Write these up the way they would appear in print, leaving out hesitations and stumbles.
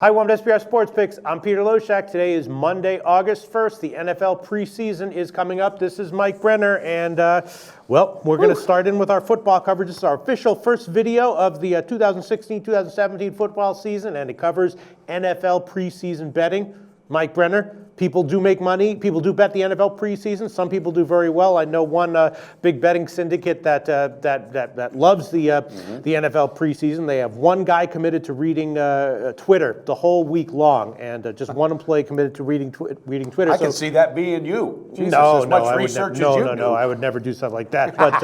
Hi, welcome to SPR Sports Picks. I'm Peter Loshak. Today is Monday, August 1st. The NFL preseason is coming up. This is Mike Brenner, and we're going to start in with our football coverage. This is our official first video of the 2016-2017 football season, and it covers NFL preseason betting. Mike Brenner. People do make money. People do bet the NFL preseason. Some people do very well. I know one big betting syndicate that loves the NFL preseason. They have one guy committed to reading Twitter the whole week long, and just one employee committed to reading Twitter. I can see that being you. Jesus, no, I would never do something like that. But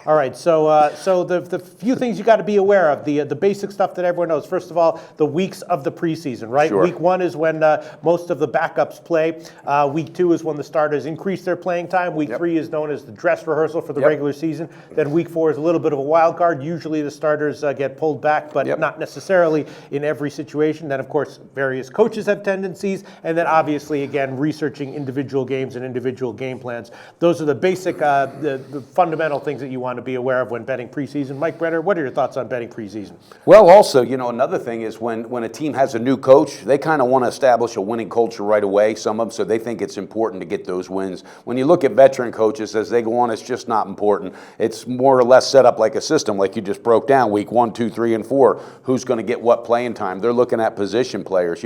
all right, so the few things you got to be aware of, the basic stuff that everyone knows. First of all, the weeks of the preseason, right? Sure. Week 1 is when most of the backups play. Week 2 is when the starters increase their playing time. Week 3 is known as the dress rehearsal for the regular season. Then week 4 is a little bit of a wild card. Usually the starters get pulled back, but not necessarily in every situation. Then, of course, various coaches have tendencies. And then, obviously, again, researching individual games and individual game plans. Those are the basic, the fundamental things that you want to be aware of when betting preseason. Mike Brenner, what are your thoughts on betting preseason? Well, also, another thing is when a team has a new coach, they kind of want to establish a winning culture right away. Some of them, so they think it's important to get those wins. When you look at veteran coaches as they go on, it's just not important. It's more or less set up like a system, like you just broke down. Week 1, 2, 3, and 4. Who's going to get what playing time? They're looking at position players.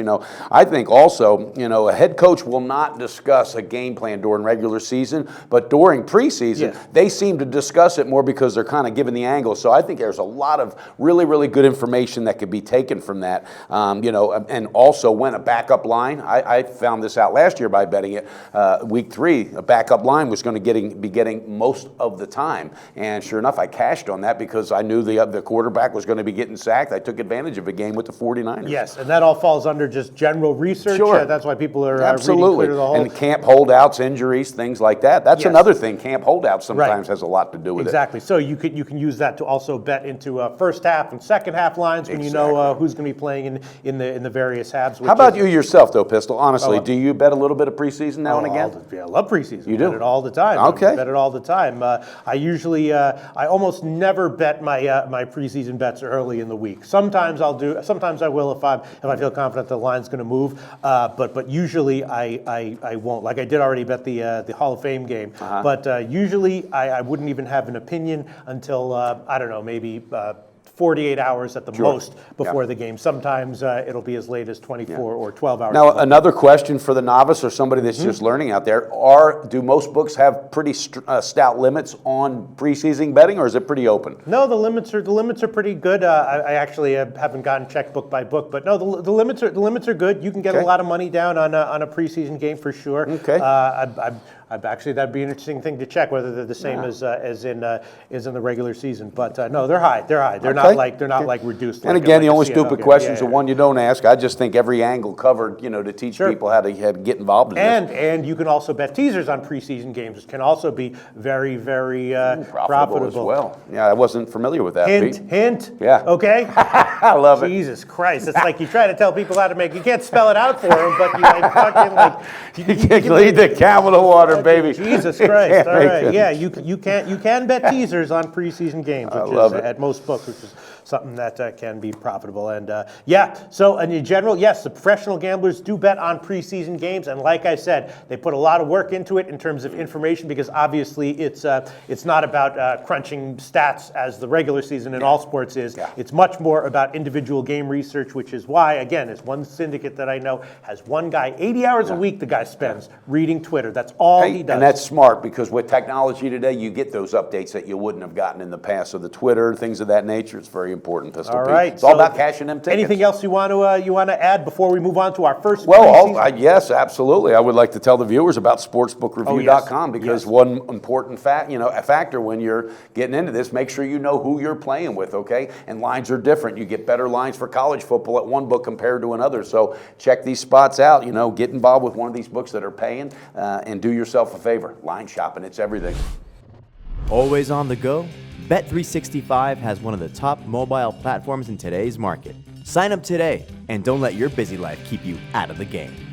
I think also, a head coach will not discuss a game plan during regular season, but during preseason, they seem to discuss it more because they're kind of giving the angle. So I think there's a lot of really, really good information that could be taken from that. And also when a backup line, I found this out last year by betting it. Week 3, a backup line was going to be getting most of the time, and sure enough, I cashed on that because I knew the quarterback was going to be getting sacked. I took advantage of a game with the 49ers. Yes, and that all falls under just general research. Sure. That's why people are absolutely reading Twitter the whole. And camp holdouts, injuries, things like that. That's another thing. Camp holdouts sometimes has a lot to do with it. Exactly. So you can use that to also bet into first half and second half lines when you know who's going to be playing in the various halves. How about you yourself, though, Pistol? Honestly, do you bet a little bit of preseason now and again? I love preseason. You do? I bet it all the time. Okay. I bet it all the time. I almost never bet my preseason bets early in the week. Sometimes I'll do. Sometimes I will if I feel confident the line's going to move. But usually I won't. Like I did already bet the Hall of Fame game. But usually I wouldn't even have an opinion until I don't know, maybe 48 hours at the most before the game. Sometimes it'll be as late as 24 or 12 hours. Now, another question for the novice or somebody that's just learning out there, do most books have pretty stout limits on preseason betting, or is it pretty open? No, the limits are pretty good. I actually haven't gotten checked book by book, but no, the limits are good. You can get a lot of money down on a preseason game for sure. Okay. Actually, that'd be an interesting thing to check whether they're the same as in the regular season. But no, they're high. They're not like reduced. And again, the only stupid questions are one you don't ask. I just think every angle covered, to teach people how to get involved in this. And you can also bet teasers on preseason games, which can also be very, very profitable as well. Yeah, I wasn't familiar with that. Hint. Yeah. Okay. I love it. Jesus Christ! It's like you try to tell people how to make. You can't spell it out for them, but you can't lead the cow to water, baby. Jesus Christ! All right. Yeah, you can bet teasers on preseason games, which is at most books, which is something that can be profitable. And so in general, yes, the professional gamblers do bet on preseason games, and like I said, they put a lot of work into it in terms of information because obviously it's not about crunching stats as the regular season in all sports is. It's much more about individual game research, which is why, again, it's one syndicate that I know has one guy, 80 hours a week the guy spends reading Twitter. That's all he does. And that's smart because with technology today, you get those updates that you wouldn't have gotten in the past. So the Twitter, things of that nature, it's very important. Pistol all right. It's all about cashing them tickets. Anything else you want to add before we move on to our first? Well, yes, absolutely. I would like to tell the viewers about sportsbookreview.com because one important factor when you're getting into this, make sure you know who you're playing with, okay? And lines are different. You get better lines for college football at one book compared to another. So check these spots out. Get involved with one of these books that are paying and do yourself a favor. Line shopping, it's everything. Always on the go? Bet365 has one of the top mobile platforms in today's market. Sign up today and don't let your busy life keep you out of the game.